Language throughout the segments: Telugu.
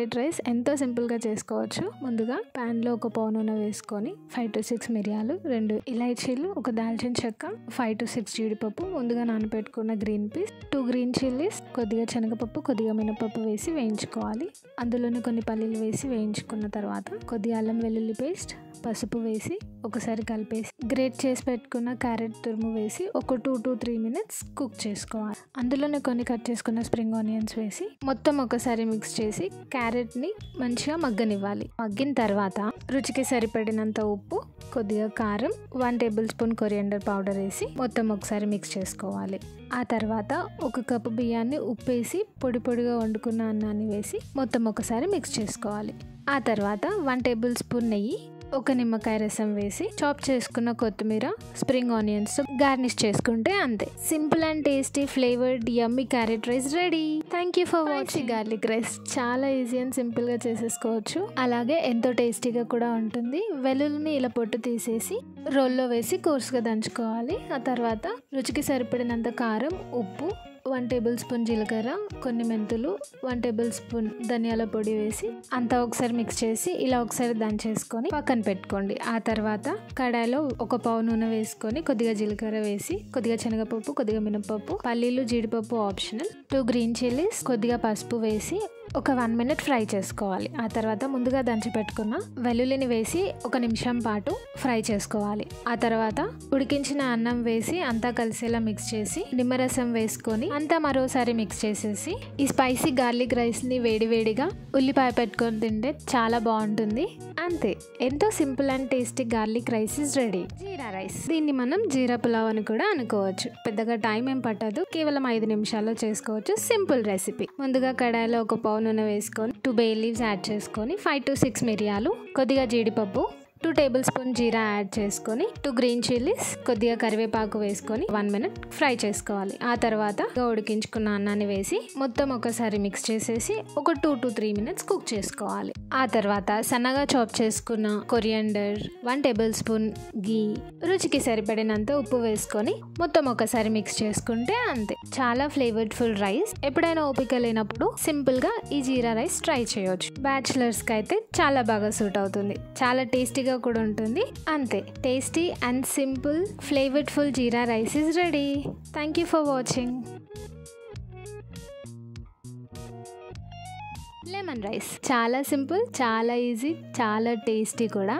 క్యారెట్ రైస్ ఎంతో సింపుల్గా చేసుకోవచ్చు. ముందుగా ప్యాన్లో ఒక పావు నూనె వేసుకొని 5 to 6 మిరియాలు, 2 ఇలాచీలు, ఒక దాల్చిన చెక్క, 5 to 6 జీడిపప్పు, ముందుగా నానబెట్టుకున్న గ్రీన్ పీస్, 2 గ్రీన్ చిల్లీస్, కొద్దిగా శనగపప్పు, కొద్దిగా మినపప్పు వేసి వేయించుకోవాలి. అందులోనే కొన్ని పల్లీలు వేసి వేయించుకున్న తర్వాత కొద్దిగా అల్లం వెల్లుల్లి పేస్ట్, పసుపు వేసి ఒకసారి కలిపేసి గ్రేట్ చేసి పెట్టుకున్న క్యారెట్ తురుము వేసి ఒక 2 to 3 minutes కుక్ చేసుకోవాలి. అందులోనే కొన్ని కట్ చేసుకున్న స్ప్రింగ్ ఆనియన్స్ వేసి మొత్తం ఒకసారి మిక్స్ చేసి క్యారెట్ని మంచిగా మగ్గనివ్వాలి. మగ్గిన తర్వాత రుచికి సరిపడినంత ఉప్పు, కొద్దిగా కారం, 1 tablespoon కొరియండర్ పౌడర్ వేసి మొత్తం ఒకసారి మిక్స్ చేసుకోవాలి. ఆ తర్వాత 1 కప్పు బియ్యాన్ని ఉప్పేసి పొడి పొడిగా వండుకున్న అన్నాన్ని వేసి మొత్తం ఒకసారి మిక్స్ చేసుకోవాలి. ఆ తర్వాత 1 tablespoon నెయ్యి, 1 నిమ్మకాయ రసం వేసి చాప్ చేసుకున్న కొత్తిమీర, స్ప్రింగ్ ఆనియన్స్ గార్నిష్ చేసుకుంటే అంతే. Simple and tasty flavoured yummy carrot rice ready. Thank you for watching. Garlic rice చాలా ఈజీ అండ్ సింపుల్గా చేసేసుకోవచ్చు. అలాగే ఎంతో టేస్టీగా కూడా ఉంటుంది. వెల్లుల్లిని ఇలా పొట్టు తీసేసి రోల్లో వేసి కోర్స్గా దంచుకోవాలి. ఆ తర్వాత రుచికి సరిపడినంత కారం, ఉప్పు, 1 tablespoon జీలకర్ర, కొన్ని మెంతులు, 1 tablespoon ధనియాల పొడి వేసి అంతా ఒకసారి మిక్స్ చేసి ఇలా ఒకసారి దంచేసుకొని పక్కన పెట్టుకోండి. ఆ తర్వాత కడాయిలో ఒక పావు నూనె వేసుకొని కొద్దిగా జీలకర్ర వేసి కొద్దిగా శనగపప్పు, కొద్దిగా మినపప్పు, పల్లీలు, జీడిపప్పు ఆప్షనల్, 2 గ్రీన్ చిల్లీస్, కొద్దిగా పసుపు వేసి ఒక 1 minute ఫ్రై చేసుకోవాలి. ఆ తర్వాత ముందుగా దంచి పెట్టుకున్న వెల్లుల్లిని వేసి 1 నిమిషం పాటు ఫ్రై చేసుకోవాలి. ఆ తర్వాత ఉడికించిన అన్నం వేసి అంతా కలిసేలా మిక్స్ చేసి నిమ్మరసం వేసుకొని అంతా మరోసారి మిక్స్ చేసేసి ఈ స్పైసీ గార్లిక్ రైస్ని వేడివేడిగా ఉల్లిపాయ పెట్టుకొని తింటే చాలా బాగుంటుంది. అంతే, ఎంతో simple and tasty garlic rice is ready. Jeera rice, దీన్ని మనం జీరా పులావ్ అని కూడా అనుకోవచ్చు. పెద్దగా టైం ఏం పట్టదు, కేవలం 5 నిమిషాల్లో చేసుకోవచ్చు. Simple recipe. ముందుగా కడాయిలో ఒక పావు నూనె వేసుకొని 2 bay leaves యాడ్ చేసుకొని 5 to 6 మిరియాలు, కొద్దిగా జీడిపప్పు, 2 tablespoon జీరా యాడ్ చేసుకొని 2 గ్రీన్ చిల్లీస్, కొద్దిగా కరివేపాకు వేసుకొని 1 minute ఫ్రై చేసుకోవాలి. ఆ తర్వాత ఉడికించుకున్న అన్నాన్ని వేసి మొత్తం ఒకసారి మిక్స్ చేసేసి ఒక 2 to 3 minutes కుక్ చేసుకోవాలి. ఆ తర్వాత సన్నగా చాప్ చేసుకున్న కొరియండర్, 1 tablespoon గీ, రుచికి సరిపడినంత ఉప్పు వేసుకొని మొత్తం ఒకసారి మిక్స్ చేసుకుంటే అంతే. చాలా ఫ్లేవర్ఫుల్ రైస్. ఎప్పుడైనా ఓపిక లేనప్పుడు సింపుల్ గా ఈ జీరా రైస్ ట్రై చేయొచ్చు. బ్యాచిలర్స్ కి అయితే చాలా బాగా సూట్ అవుతుంది. చాలా టేస్టీగా కూడా ఉంటుంది. అంతే, tasty and simple flavourful jeera rice is ready. Thank you for watching. Lemon rice చాలా సింపుల్, చాలా ఈజీ, చాలా టేస్టీ కూడా.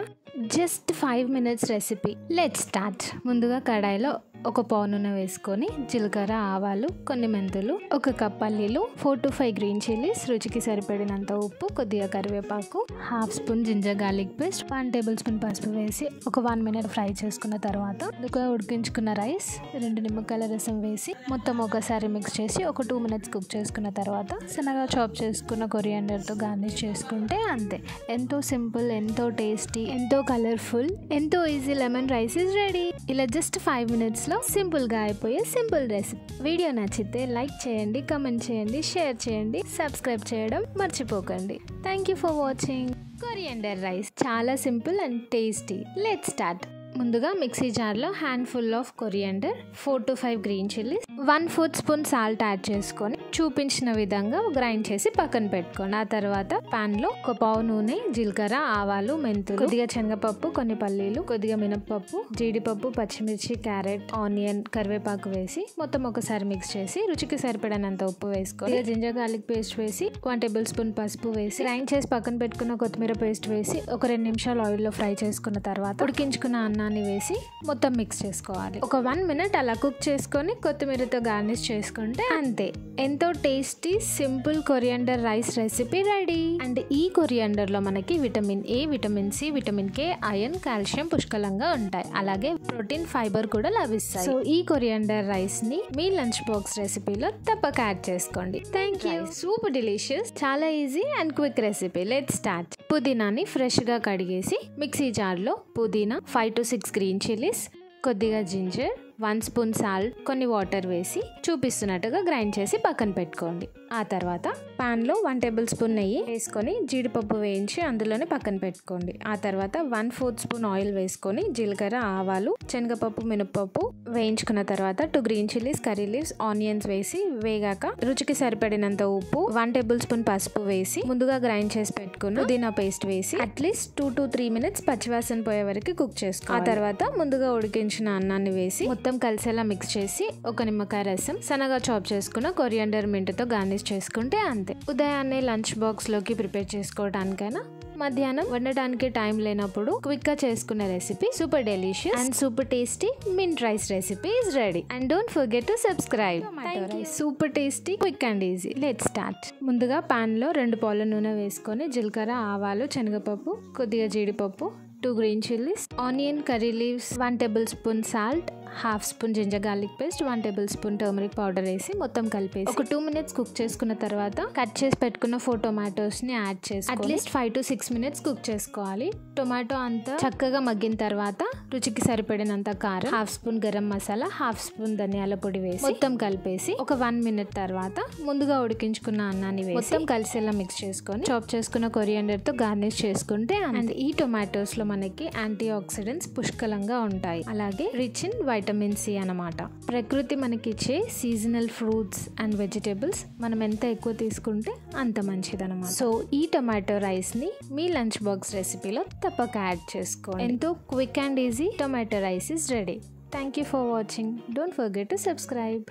Just 5 minutes recipe. Let's start. ముందుగా కడాయిలో ఒక పావు నూనె వేసుకొని జీలకర్ర, ఆవాలు, కొన్ని మెంతులు, 1 కప్ పల్లీలు, 4 to 5 గ్రీన్ చిల్లీస్, రుచికి సరిపడినంత ఉప్పు, కొద్దిగా కరివేపాకు, 1/2 spoon ginger garlic paste, 1 tablespoon పసుపు వేసి ఒక 1 minute ఫ్రై చేసుకున్న తర్వాత ఉడికించుకున్న రైస్, 2 నిమ్మకాయల రసం వేసి మొత్తం ఒకసారి మిక్స్ చేసి ఒక 2 minutes కుక్ చేసుకున్న తర్వాత సన్నగా చాప్ చేసుకున్న కొరియాండర్తో గార్నిష్ చేసుకుంటే అంతే. ఎంతో సింపుల్, ఎంతో టేస్టీ, ఎంతో కలర్ఫుల్, ఎంతో easy lemon rice is ready. ఇలా జస్ట్ 5 minutesలో సింపుల్ గా అయిపోయే సింపుల్ రెసిపీ. వీడియో నచ్చితే లైక్ చేయండి, కమెంట్ చేయండి, షేర్ చేయండి, సబ్స్క్రైబ్ చేయడం మర్చిపోకండి. Thank you for watching. Coriander rice చాలా simple and tasty. Let's start. ముందుగా మిక్సీ జార్లో handful of coriander, 4 to 5 green chillies, 1/4 spoon salt add చేసుకొని చూపించిన విధంగా గ్రైండ్ చేసి పక్కన పెట్టుకోండి. ఆ తర్వాత పాన్ లో ఒక పావు నూనె, జీలకర్ర, ఆవాలు, మెంతులు, కొద్దిగా శనగపప్పు, కొన్ని పల్లీలు, కొద్దిగా మినపప్పు, జీడిపప్పు, పచ్చిమిర్చి, క్యారెట్, ఆనియన్, కరివేపాకు వేసి మొత్తం ఒకసారి మిక్స్ చేసి రుచికి సరిపడినంత ఉప్పు వేసుకొని జింజర్ గార్లిక్ పేస్ట్ వేసి 1 tablespoon పసుపు వేసి గ్రైండ్ చేసి పక్కన పెట్టుకున్న కొత్తిమీర పేస్ట్ వేసి ఒక 2 నిమిషాలు ఆయిల్లో ఫ్రై చేసుకున్న తర్వాత ఉడికించుకున్న అన్నాన్ని వేసి మొత్తం మిక్స్ చేసుకోవాలి. ఒక 1 minute అలా కుక్ చేసుకొని కొత్తిమీరతో గార్నిష్ చేసుకుంటే అంతే. ఎంతో tasty simple coriander rice recipe ready. And ఈ కొరియండర్ లో మనకి vitamin A, vitamin C, vitamin K, iron, calcium పుష్కలంగా ఉంటాయి. అలాగే ప్రోటీన్, ఫైబర్ కూడా లభిస్తాయి. సో ఈ కొరియండర్ రైస్ ని మీ లంచ్ బాక్స్ రెసిపీలో తప్పక యాడ్ చేసుకోండి. Thank you. సూపర్ డిలీషియస్, చాలా easy and quick recipe. Let's start. పుదీనాని ఫ్రెష్ గా కడిగేసి మిక్సీ జార్ లో పుదీనా, 5 to 6 గ్రీన్ చిల్లీస్, కొద్దిగా జింజర్, 1 స్పూన్ సాల్ట్, కొన్ని వాటర్ వేసి చూపిస్తున్నట్టుగా గ్రైండ్ చేసి పక్కన పెట్టుకోండి. ఆ తర్వాత పాన్ లో 1 టేబుల్ స్పూన్ నెయ్యి వేసుకొని జీడిపప్పు వేయించి అందులోనే పక్కన పెట్టుకోండి. ఆ తర్వాత 1/4 స్పూన్ ఆయిల్ వేసుకొని జీలకర్ర, ఆవాలు, శనగపప్పు, మినపప్పు వేయించుకున్న తర్వాత 2 green chillies, curry leaves, onions వేసి వేగాక రుచికి సరిపడినంత ఉప్పు, 1 టేబుల్ స్పూన్ పసుపు వేసి ముందుగా గ్రైండ్ చేసి పెట్టుకున్న పుదీనా పేస్ట్ వేసి అట్లీస్ట్ 2 to 3 minutes పచ్చివాసన పోయే వరకు కుక్ చేసుకోవాలి. ఆ తర్వాత ముందుగా ఉడికించిన అన్నాన్ని వేసి మొత్తం కలిసేలా మిక్స్ చేసి ఒక నిమ్మకాయ రసం, సన్నగా చాప్ చేసుకున్న కొరియాండర్ మింట్ తో గార్నిష్ చేసుకుంటే అంతే. ఉదయాన్నే లంచ్ బాక్స్ లోకి ప్రిపేర్ చేసుకోవడానికైనా మధ్యాహ్నం వండడానికి టైం లేనప్పుడు క్విక్ గా చేసుకునే recipe, super delicious and super tasty mint rice recipe is ready. And don't forget to subscribe. Super tasty, quick and easy. Let's start. ముందుగా పాన్ లో 2 పావుల నూనె వేసుకొని జీలకర్ర, ఆవాలు, శనగపప్పు, కొద్దిగా జీడిపప్పు, 2 green chillies, onion, curry leaves, 1 tablespoon salt, 1/2 spoon ginger garlic paste, 1 tablespoon turmeric powder వేసి మొత్తం కలిపేసి ఒక 2 minutes కుక్ చేసుకున్న తర్వాత కట్ చేసి పెట్టుకున్న 4 టొమాటోస్ ని యాడ్ చేసి అట్లీస్ట్ 5 to 6 minutes కుక్ చేసుకోవాలి. టొమాటో అంతా చక్కగా మగ్గిన తర్వాత రుచికి సరిపడినంత కారం, 1/2 స్పూన్ గరం మసాలా, 1/2 స్పూన్ ధనియాల పొడి వేసి మొత్తం కలిపేసి ఒక 1 minute తర్వాత ముందుగా ఉడికించుకున్న అన్నాన్ని వేసి మొత్తం కలిసేలా మిక్స్ చేసుకొని చాప్ చేసుకున్న కొరియాండర్ తో గార్నిష్ చేసుకుంటే అండ్ ఈ టొమాటోస్ లో మనకి యాంటీ ఆక్సిడెంట్స్ పుష్కలంగా ఉంటాయి. అలాగే రిచ్ ఇన్ వైటమిన్ సి అన్నమాట. ప్రకృతి మనకిచ్చే సీజనల్ ఫ్రూట్స్ అండ్ వెజిటేబుల్స్ మనం ఎంత ఎక్కువ తీసుకుంటే అంత మంచిదన్నమాట. సో ఈ టొమాటో రైస్ ని మీ లంచ్ బాక్స్ రెసిపీలో తప్పక యాడ్ చేసుకోండి. ఎంతో quick and easy tomato rice is ready. Thank you for watching. Don't forget to subscribe.